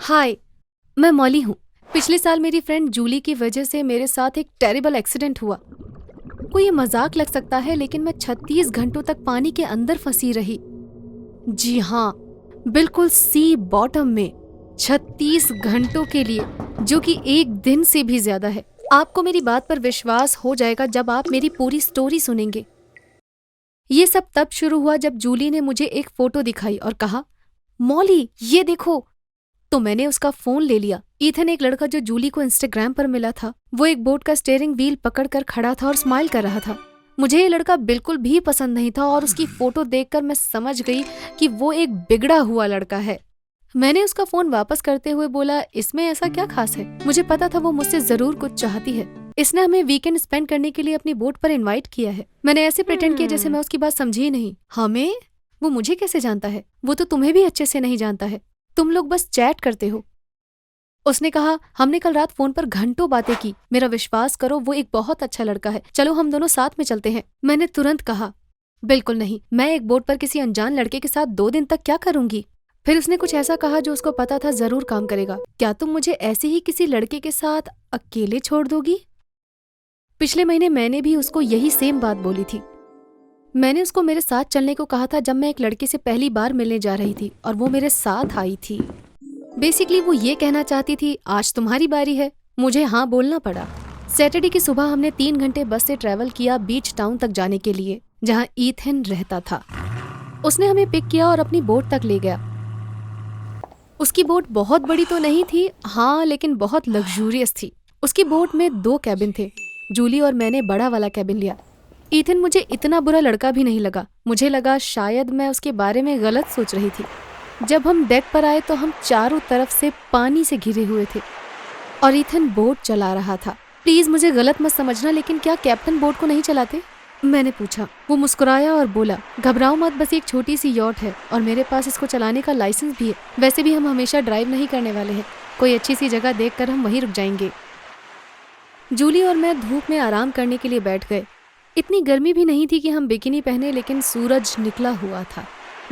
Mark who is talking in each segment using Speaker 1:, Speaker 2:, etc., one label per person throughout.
Speaker 1: हाय, मैं मॉली हूँ। पिछले साल मेरी फ्रेंड जूली की वजह से मेरे साथ एक टेरिबल एक्सीडेंट हुआ। कोई ये मजाक लग सकता है, लेकिन मैं 36 घंटों तक पानी के अंदर फंसी रही। जी हाँ, बिल्कुल सी बॉटम में 36 घंटों के लिए, जो कि एक दिन से भी ज्यादा है। आपको मेरी बात पर विश्वास हो जाएगा जब आप मेरी पूरी स्टोरी सुनेंगे। ये सब तब शुरू हुआ जब जूली ने मुझे एक फोटो दिखाई और कहा, मॉली ये देखो। तो मैंने उसका फोन ले लिया। ईथन, एक लड़का जो जूली को इंस्टाग्राम पर मिला था, वो एक बोट का स्टीयरिंग व्हील पकड़कर खड़ा था और स्माइल कर रहा था। मुझे ये लड़का बिल्कुल भी पसंद नहीं था और उसकी फोटो देखकर मैं समझ गई कि वो एक बिगड़ा हुआ लड़का है। मैंने उसका फोन वापस करते हुए बोला, इसमें ऐसा क्या खास है? मुझे पता था वो मुझसे जरूर कुछ चाहती है। इसने हमें वीकेंड स्पेंड करने के लिए अपनी बोट पर इनवाइट किया है। मैंने ऐसे प्रिटेंड किया जैसे मैं उसकी बात समझी ही नहीं। हमें? वो मुझे कैसे जानता है? वो तो तुम्हें भी अच्छे से नहीं जानता है। तुम लोग बस चैट करते हो। उसने कहा, हमने कल रात फोन पर घंटों बातें की। मेरा विश्वास करो, वो एक बहुत अच्छा लड़का है। चलो हम दोनों साथ में चलते हैं। मैंने तुरंत कहा, बिल्कुल नहीं, मैं एक बोट पर किसी अनजान लड़के के साथ 2 दिन तक क्या करूंगी? फिर उसने कुछ ऐसा कहा जो उसको पता था जरूर काम करेगा। क्या तुम मुझे ऐसे ही किसी लड़के के साथ अकेले छोड़ दोगी? पिछले महीने मैंने भी उसको यही सेम बात बोली थी। मैंने उसको मेरे साथ चलने को कहा था जब मैं एक लड़के से पहली बार मिलने जा रही थी और वो मेरे साथ आई थी। बेसिकली वो ये कहना चाहती थी, आज तुम्हारी बारी है। मुझे हाँ बोलना पड़ा। सैटरडे की सुबह हमने 3 घंटे बस से ट्रैवल किया बीच टाउन तक जाने के लिए, जहाँ ईथन रहता था। उसने हमें पिक किया और अपनी बोट तक ले गया। उसकी बोट बहुत बड़ी तो नहीं थी, हाँ, लेकिन बहुत लग्जूरियस थी। उसकी बोट में 2 कैबिन थे। जूली और मैंने बड़ा वाला कैबिन लिया। ईथन मुझे इतना बुरा लड़का भी नहीं लगा। मुझे लगा शायद मैं उसके बारे में गलत सोच रही थी। जब हम डेक पर आए तो हम चारों तरफ से पानी से घिरे हुए थे और ईथन बोट चला रहा था। प्लीज मुझे गलत मत समझना, लेकिन क्या कैप्टन बोट को नहीं चलाते? मैंने पूछा। वो मुस्कुराया और बोला, घबराओ मत, बस एक छोटी सी यॉट है और मेरे पास इसको चलाने का लाइसेंस भी है। वैसे भी हम हमेशा ड्राइव नहीं करने वाले हैं। कोई अच्छी सी जगह देखकर हम वहीं रुक जाएंगे। जूली और मैं धूप में आराम करने के लिए बैठ गए। इतनी गर्मी भी नहीं थी कि हम बिकिनी पहने, लेकिन सूरज निकला हुआ था।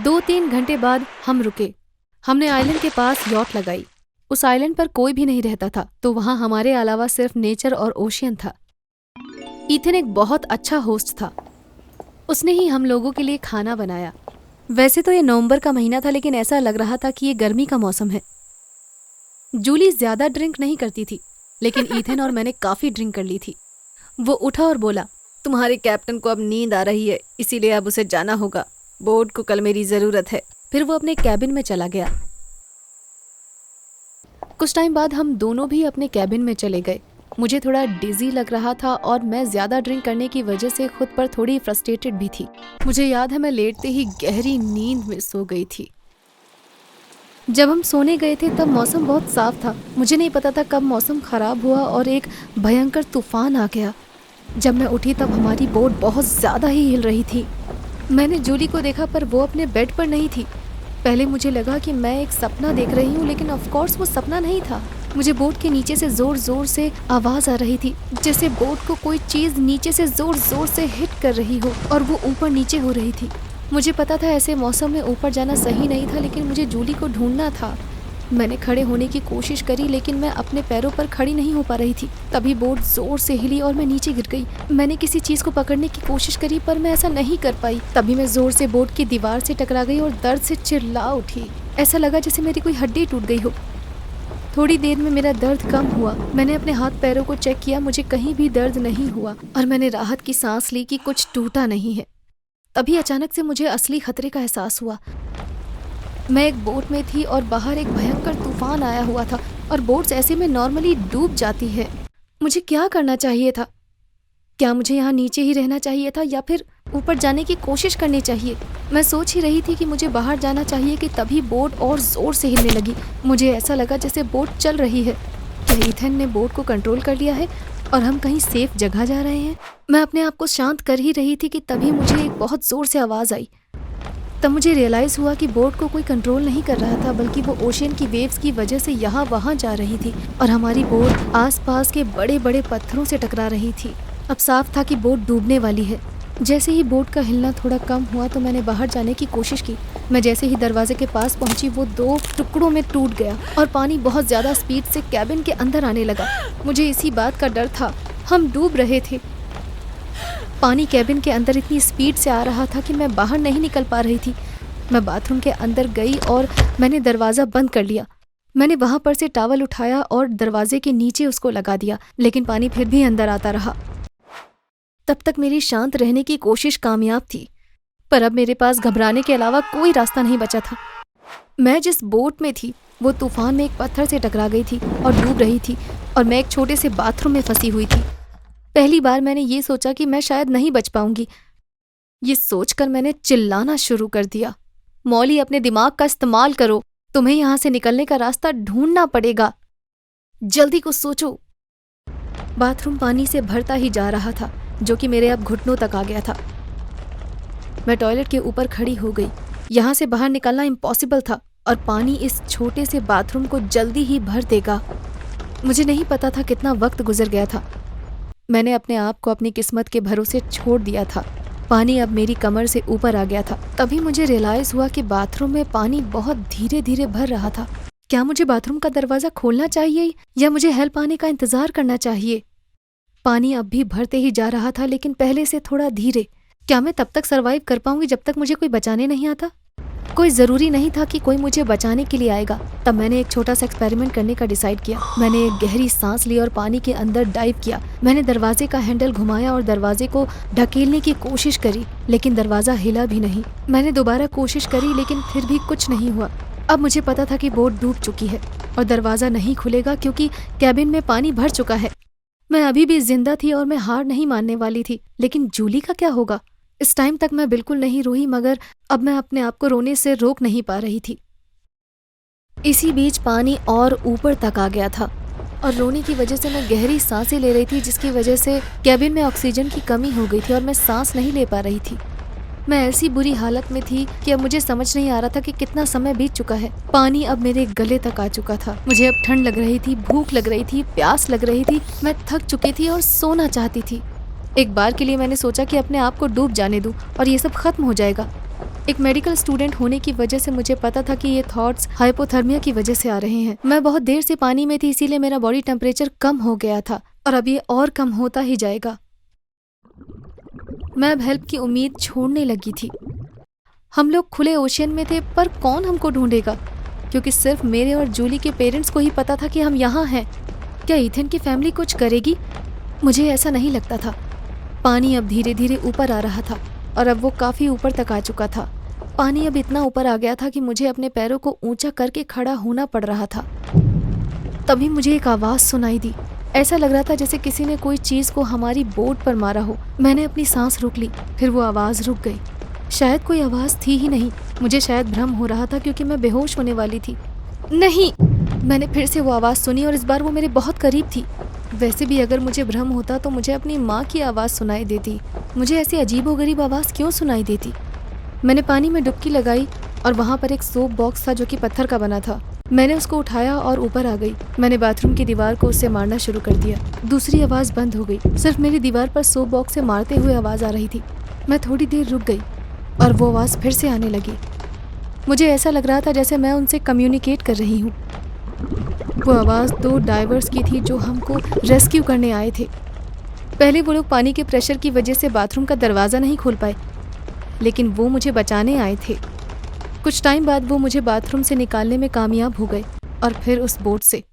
Speaker 1: 2-3 घंटे बाद हम रुके। हमने आइलैंड के पास यॉट लगाई। उस आइलैंड पर कोई भी नहीं रहता था, तो वहां हमारे अलावा सिर्फ नेचर और ओशियन था। ईथन एक बहुत अच्छा होस्ट था। उसने ही हम लोगों के लिए खाना बनाया। वैसे तो ये नवंबर का महीना था, लेकिन ऐसा लग रहा था कि ये गर्मी का मौसम है। जूली ज्यादा ड्रिंक नहीं करती थी, लेकिन ईथन और मैंने काफी ड्रिंक कर ली थी। वो उठा और बोला, तुम्हारे कैप्टन को अब नींद आ रही है, इसीलिए अब उसे जाना होगा। बोट को कल मेरी जरूरत है। फिर वो अपने कैबिन में चला गया। कुछ टाइम बाद हम दोनों भी अपने कैबिन में चले गए। मुझे थोड़ा डिजी लग रहा था और मैं ज्यादा ड्रिंक करने की वजह से खुद पर थोड़ी फ्रस्ट्रेटेड भी थी। मुझे याद है मैं लेटते ही गहरी नींद में सो गई थी। जब हम सोने गए थे तब मौसम बहुत साफ था। मुझे नहीं पता था कब मौसम खराब हुआ और एक भयंकर तूफान आ गया। जब मैं उठी तब हमारी बोट बहुत ज्यादा ही हिल रही थी। मैंने जूली को देखा, पर वो अपने बेड पर नहीं थी। पहले मुझे लगा कि मैं एक सपना देख रही हूँ, लेकिन ऑफ कोर्स वो सपना नहीं था। मुझे बोट के नीचे से जोर जोर से आवाज आ रही थी, जैसे बोट को कोई चीज नीचे से जोर जोर से हिट कर रही हो और वो ऊपर नीचे हो रही थी। मुझे पता था ऐसे मौसम में ऊपर जाना सही नहीं था, लेकिन मुझे जूली को ढूंढना था। मैंने खड़े होने की कोशिश करी, लेकिन मैं अपने पैरों पर खड़ी नहीं हो पा रही थी। तभी बोट जोर से हिली और मैं नीचे गिर गई। मैंने किसी चीज को पकड़ने की कोशिश करी, पर मैं ऐसा नहीं कर पाई। तभी मैं जोर से बोट की दीवार से टकरा गई और दर्द से चिल्ला उठी। ऐसा लगा जैसे मेरी कोई हड्डी टूट गई हो। थोड़ी देर में मेरा दर्द कम हुआ। मैंने अपने हाथ पैरों को चेक किया, मुझे कहीं भी दर्द नहीं हुआ और मैंने राहत की सांस ली कि कुछ टूटा नहीं है। तभी अचानक से मुझे असली खतरे का एहसास हुआ। मैं एक बोट में थी और बाहर एक भयंकर तूफान आया हुआ था और बोट्स ऐसे में नॉर्मली डूब जाती है। मुझे क्या करना चाहिए था? क्या मुझे यहाँ नीचे ही रहना चाहिए था या फिर ऊपर जाने की कोशिश करनी चाहिए? मैं सोच ही रही थी कि मुझे बाहर जाना चाहिए कि तभी बोट और जोर से हिलने लगी। मुझे ऐसा लगा जैसे बोट चल रही है। क्या ईथन ने बोट को कंट्रोल कर लिया है और हम कहीं सेफ जगह जा रहे हैं? मैं अपने आप को शांत कर ही रही थी कि तभी मुझे एक बहुत जोर से आवाज आई। तब मुझे रियलाइज हुआ कि बोट को कोई कंट्रोल नहीं कर रहा था, बल्कि वो ओशियन की वेव्स की वजह से यहाँ वहाँ जा रही थी और हमारी बोट आसपास के बड़े बड़े पत्थरों से टकरा रही थी। अब साफ था कि बोट डूबने वाली है। जैसे ही बोट का हिलना थोड़ा कम हुआ तो मैंने बाहर जाने की कोशिश की। मैं जैसे ही दरवाजे के पास पहुंची वो 2 टुकड़ों में टूट गया और पानी बहुत ज़्यादा स्पीड से कैबिन के अंदर आने लगा। मुझे इसी बात का डर था, हम डूब रहे थे। पानी कैबिन के अंदर इतनी स्पीड से आ रहा था कि मैं बाहर नहीं निकल पा रही थी। मैं बाथरूम के अंदर गई और मैंने दरवाज़ा बंद कर लिया। मैंने वहाँ पर से टॉवल उठाया और दरवाजे के नीचे उसको लगा दिया, लेकिन पानी फिर भी अंदर आता रहा। तब तक मेरी शांत रहने की कोशिश कामयाब थी, पर अब मेरे पास घबराने के अलावा कोई रास्ता नहीं बचा था। मैं जिस बोट में थी वो तूफान में एक पत्थर से टकरा गई थी और डूब रही थी, और मैं एक छोटे से बाथरूम में फंसी हुई थी। पहली बार मैंने ये सोचा कि मैं शायद नहीं बच पाऊंगी। ये सोचकर मैंने चिल्लाना शुरू कर दिया, मॉली अपने दिमाग का इस्तेमाल करो, तुम्हें यहाँ से निकलने का रास्ता ढूंढना पड़ेगा, जल्दी कुछ सोचो। बाथरूम पानी से भरता ही जा रहा था, जो कि मेरे अब घुटनों तक आ गया था। मैं टॉयलेट के ऊपर खड़ी हो गई। यहाँ से बाहर निकलना इम्पॉसिबल था और पानी इस छोटे से बाथरूम को जल्दी ही भर देगा। मुझे नहीं पता था कितना वक्त गुजर गया था। मैंने अपने आप को अपनी किस्मत के भरोसे छोड़ दिया था। पानी अब मेरी कमर से ऊपर आ गया था। तभी मुझे रियलाइज हुआ कि बाथरूम में पानी बहुत धीरे धीरे भर रहा था। क्या मुझे बाथरूम का दरवाज़ा खोलना चाहिए या मुझे हेल्प आने का इंतज़ार करना चाहिए? पानी अब भी भरते ही जा रहा था, लेकिन पहले से थोड़ा धीरे। क्या मैं तब तक सरवाइव कर पाऊंगी जब तक मुझे कोई बचाने नहीं आता? कोई ज़रूरी नहीं था कि कोई मुझे बचाने के लिए आएगा। तब मैंने एक छोटा सा एक्सपेरिमेंट करने का डिसाइड किया। मैंने एक गहरी सांस ली और पानी के अंदर डाइव किया। मैंने दरवाजे का हैंडल घुमाया और दरवाजे को ढकेलने की कोशिश करी, लेकिन दरवाज़ा हिला भी नहीं। मैंने दोबारा कोशिश करी, लेकिन फिर भी कुछ नहीं हुआ। अब मुझे पता था कि बोट डूब चुकी है और दरवाज़ा नहीं खुलेगा क्योंकि कैबिन में पानी भर चुका है। मैं अभी भी जिंदा थी और मैं हार नहीं मानने वाली थी, लेकिन जूली का क्या होगा? इस टाइम तक मैं बिल्कुल नहीं रोई, मगर अब मैं अपने आप को रोने से रोक नहीं पा रही थी। इसी बीच पानी और ऊपर तक आ गया था और रोने की वजह से मैं गहरी सांसें ले रही थी, जिसकी वजह से कैबिन में ऑक्सीजन की कमी हो गई थी और मैं सांस नहीं ले पा रही थी। मैं ऐसी बुरी हालत में थी कि अब मुझे समझ नहीं आ रहा था कि कितना समय बीत चुका है। पानी अब मेरे गले तक आ चुका था। मुझे अब ठंड लग रही थी, भूख लग रही थी, प्यास लग रही थी। मैं थक चुकी थी और सोना चाहती थी। एक बार के लिए मैंने सोचा कि अपने आप को डूब जाने दूं और ये सब खत्म हो जाएगा। एक मेडिकल स्टूडेंट होने की वजह से मुझे पता था कि ये थॉट्स हाइपोथर्मिया की वजह से आ रहे हैं। मैं बहुत देर से पानी में थी, इसीलिए मेरा बॉडी टेम्परेचर कम हो गया था और अब ये और कम होता ही जाएगा। मैं अब हेल्प की उम्मीद छोड़ने लगी थी। हम लोग खुले ओशियन में थे, पर कौन हमको ढूंढेगा? क्योंकि सिर्फ मेरे और जूली के पेरेंट्स को ही पता था कि हम यहाँ हैं। क्या ईथन की फैमिली कुछ करेगी? मुझे ऐसा नहीं लगता था। पानी अब धीरे धीरे ऊपर आ रहा था और अब वो काफ़ी ऊपर तक आ चुका था। पानी अब इतना ऊपर आ गया था कि मुझे अपने पैरों को ऊंचा करके खड़ा होना पड़ रहा था। तभी मुझे एक आवाज़ सुनाई दी। ऐसा लग रहा था जैसे किसी ने कोई चीज़ को हमारी बोट पर मारा हो। मैंने अपनी सांस रोक ली, फिर वो आवाज़ रुक गई। शायद कोई आवाज़ थी ही नहीं। मुझे शायद भ्रम हो रहा था क्योंकि मैं बेहोश होने वाली थी। नहीं, मैंने फिर से वो आवाज़ सुनी और इस बार वो मेरे बहुत करीब थी। वैसे भी अगर मुझे भ्रम होता तो मुझे अपनी माँ की आवाज़ सुनाई देती। मुझे ऐसी अजीबोगरीब आवाज़ क्यों सुनाई देती? मैंने पानी में डुबकी लगाई और वहाँ पर एक सोप बॉक्स था जो कि पत्थर का बना था। मैंने उसको उठाया और ऊपर आ गई। मैंने बाथरूम की दीवार को उससे मारना शुरू कर दिया। दूसरी आवाज़ बंद हो गई। सिर्फ मेरी दीवार पर सोप बॉक्स से मारते हुए आवाज़ आ रही थी। मैं थोड़ी देर रुक गई और वो आवाज़ फिर से आने लगी। मुझे ऐसा लग रहा था जैसे मैं उनसे कम्युनिकेट कर रही हूँ। वो आवाज़ 2 डाइवर्स की थी जो हमको रेस्क्यू करने आए थे। पहले वो लोग पानी के प्रेशर की वजह से बाथरूम का दरवाज़ा नहीं खोल पाए, लेकिन वो मुझे बचाने आए थे। कुछ टाइम बाद वो मुझे बाथरूम से निकालने में कामयाब हो गए और फिर उस बोट से।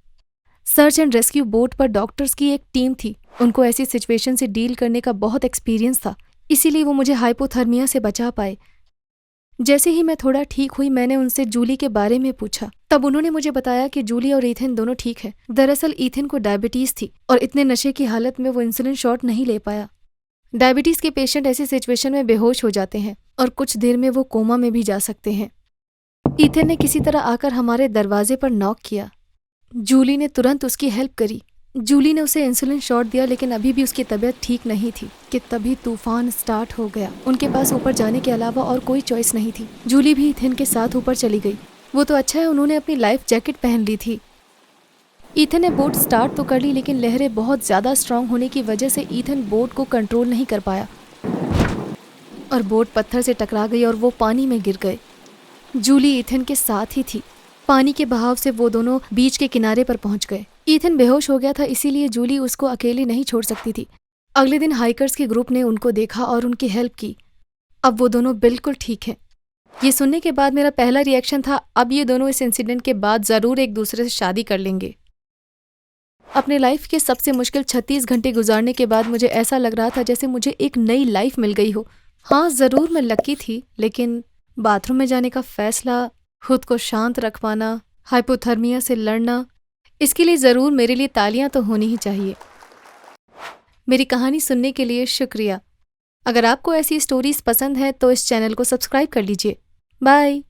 Speaker 1: सर्च एंड रेस्क्यू बोट पर डॉक्टर्स की एक टीम थी। उनको ऐसी सिचुएशन से डील करने का बहुत एक्सपीरियंस था, इसीलिए वो मुझे हाइपोथर्मिया से बचा पाए। जैसे ही मैं थोड़ा ठीक हुई, मैंने उनसे जूली के बारे में पूछा। तब उन्होंने मुझे बताया कि जूली और ईथन दोनों ठीक है। दरअसल ईथन को डायबिटीज़ थी और इतने नशे की हालत में वो इंसुलिन शॉट नहीं ले पाया। डायबिटीज़ के पेशेंट ऐसी सिचुएशन में बेहोश हो जाते हैं और कुछ देर में वो कोमा में भी जा सकते हैं। ईथन ने किसी तरह आकर हमारे दरवाजे पर नॉक किया। जूली ने तुरंत उसकी हेल्प करी। जूली ने उसे इंसुलिन शॉट दिया, लेकिन अभी भी उसकी तबीयत ठीक नहीं थी कि तभी तूफान स्टार्ट हो गया। उनके पास ऊपर जाने के अलावा और कोई चॉइस नहीं थी। जूली भी ईथन के साथ ऊपर चली गई। वो तो अच्छा है उन्होंने अपनी लाइफ जैकेट पहन ली थी। ईथन ने बोट स्टार्ट तो कर ली, लेकिन लहरें बहुत ज़्यादा स्ट्रांग होने की वजह से ईथन बोट को कंट्रोल नहीं कर पाया। और बोट पत्थर से टकरा गई और वो पानी में गिर गए। जूली ईथन के साथ ही थी। पानी के बहाव से वो दोनों बीच के किनारे पर पहुंच गए। ईथन बेहोश हो गया था, इसीलिए जूली उसको अकेले नहीं छोड़ सकती थी। अगले दिन हाइकर्स के ग्रुप ने उनको देखा और उनकी हेल्प की। अब वो दोनों बिल्कुल ठीक हैं। ये सुनने के बाद मेरा पहला रिएक्शन था, अब ये दोनों इस इंसिडेंट के बाद ज़रूर एक दूसरे से शादी कर लेंगे। अपने लाइफ के सबसे मुश्किल 36 घंटे गुजारने के बाद मुझे ऐसा लग रहा था जैसे मुझे एक नई लाइफ मिल गई हो। हाँ, ज़रूर मैं लकी थी, लेकिन बाथरूम में जाने का फैसला, खुद को शांत रख पाना, हाइपोथर्मिया से लड़ना, इसके लिए ज़रूर मेरे लिए तालियां तो होनी ही चाहिए। मेरी कहानी सुनने के लिए शुक्रिया। अगर आपको ऐसी स्टोरीज पसंद है तो इस चैनल को सब्सक्राइब कर लीजिए। बाय।